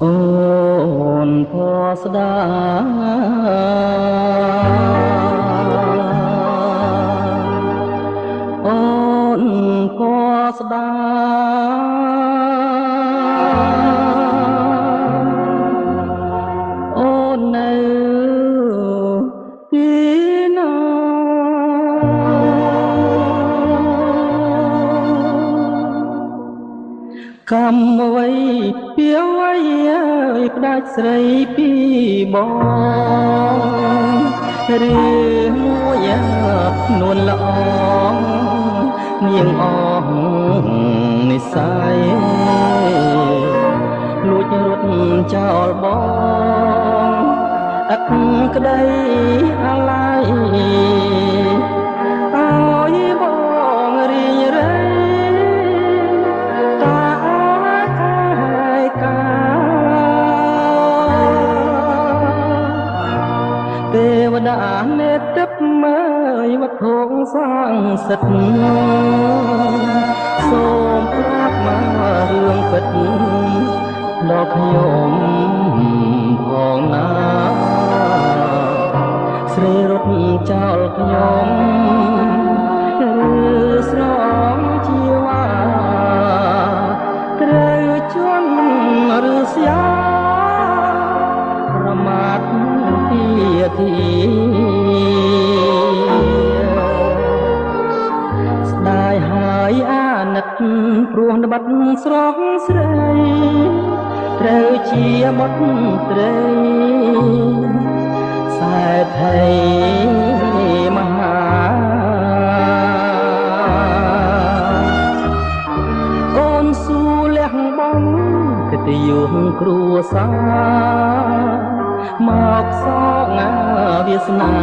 អូនផស្ដាអូនផស្ដាអូននៅទីណាកម្មអ្វីពីអ្វីផ្ដាច់ស្រីពីបងរឿងមួយនួនល្អនាងអងនិស័យលួចរត់ចោលបងអឹកក្តីអាឡ័យឲ្យបងរីងរៃទេវតានេទឹកមើយវត្ថុសាងសិទ្ធសូមប្រាប់មករឿងពិតដល់ខ្ញុំផងណាស្រីរត់ចោលខ្ញុំឬស្រងជីវ៉ាត្រូវជន់ឬស្យាប្រមាថទីស្ដាយហើយអាណិតព្រោះបាត់ស្រស់ស្រីត្រូវជាបុត្រីសែថៃមហាអូនស៊ូលះបងកិត្តិយសគ្រួសារមកសងវាសនា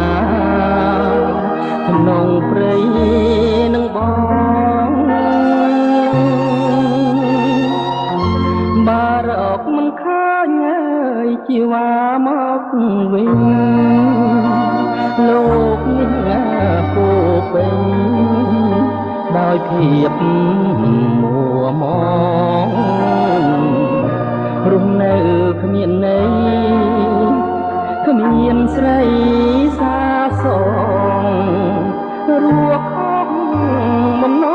ក្នុងព្រៃនឹងបងបារអកមិនឃើញហើយជីវ៉ាមកវិញលោកនេះពោពេញដោយភាពមួម៉ងរស់នៅគ្មានន័យគ្មានស្រីសាសងរួខំបំណ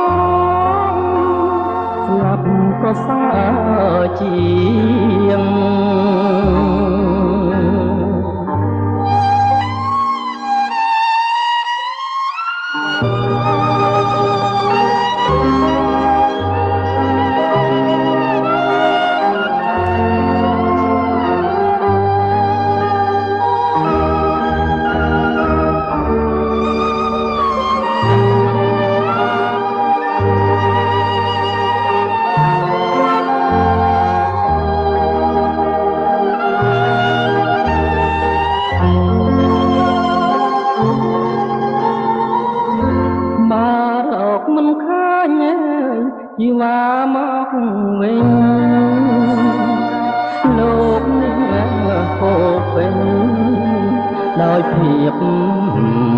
ងស្លាប់ប្រសើរជាងមិនឃើញជីវ៉ាមកវិញលោកនេះពោពេញដោយភាព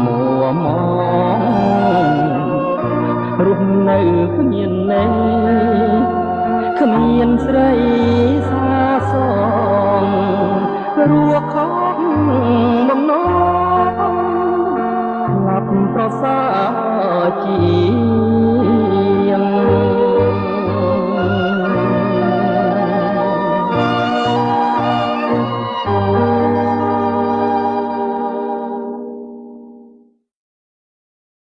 មួម៉ងរស់នៅគ្មានន័យគ្មានស្រី